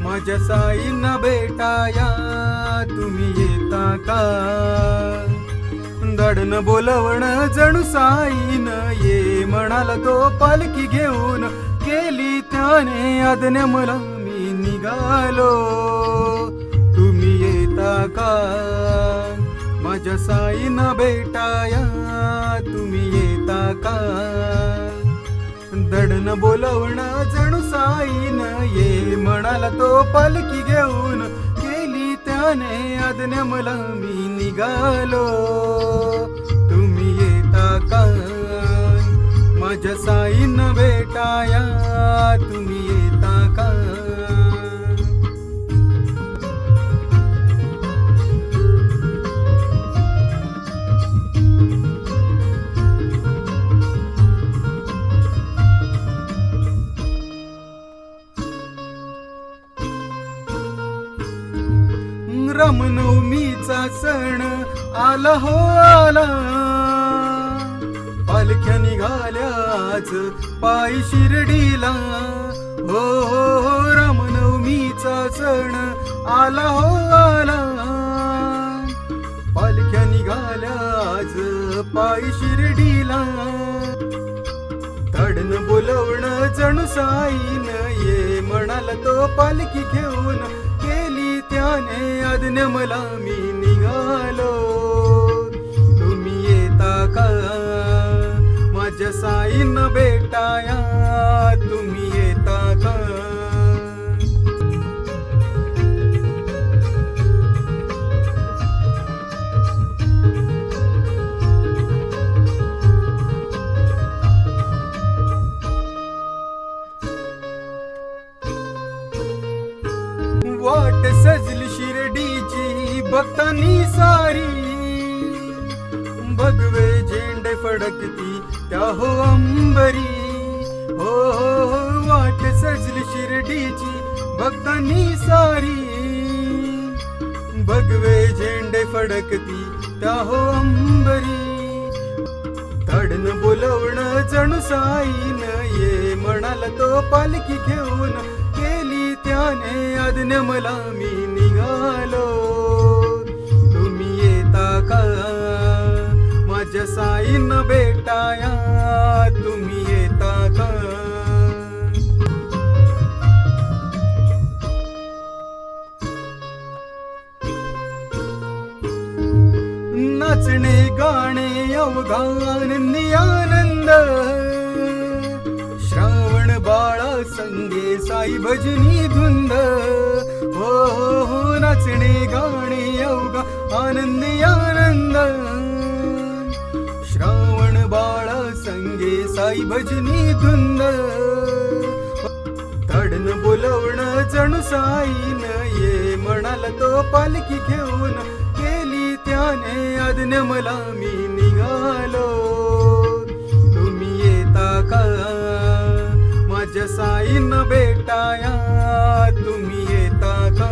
माझ्या साईंना भेटाया तुम्ही येता का? दडन बोलवण जणू साईन ये म्हणाला तो पालखी घेऊन, केली त्याने आज्ञा मला मी निघालो, तुम्ही येता का? माझ्या साईंना भेटाया तुम्ही येता का? दडन बोलवण जणू साईन ये म्हणाला तो पालखी घेऊन, केली त्याने आज्ञा मला मी निघालो, तुम्ही येता का? माझ्या साईंना भेटाया तुम्ही येता का? रामनवमीचा सण आला हो आला, पालख्या निघाल्या आज पायी शिर्डीला, हो हो हो रामनवमीचा सण आला हो आला, पालख्या निघाल्या आज पायी शिर्डीला, दडन बोलवण जणू साईन ये म्हणाला तो पालखी घेऊन, केली त्याने आज्ञा मला मी निघालो, तुम्ही येता का? माझ्या साईंना भेटाया तुम्ही येता का? वाट सजली शिर्डीची भक्तांनी सारी, भगवे झेंडे फडकती त्या हो अंबरी, हो हो हो वाट सजली शिर्डीची भक्तांनी सारी, भगवे झेंडे फडकती त्या हो अंबरी, दडन बोलवण जणू साईन ये म्हणाला तो पालखी घेऊन, केली त्याने आज्ञा मला मी निघालो, तुम्ही येता का? माझ्या साईंना भेटाया तुम्ही येता का? नाचणे गाणे अवघा आनंदी आनंद, श्रावण बाळा संगे साई भजनी धुंद, हो हो हो नाचणे गाणे अवघा आनंदी आनंद, श्रावण बाळा संगे साई भजनी धुंद, दडन बोलवण जणू साईन ये म्हणाला तो पालखी घेऊन, केली त्याने आज्ञा मला मी निघालो, तुम्ही येता का? माझ्या साईंना भेटाया तुम्ही येता का?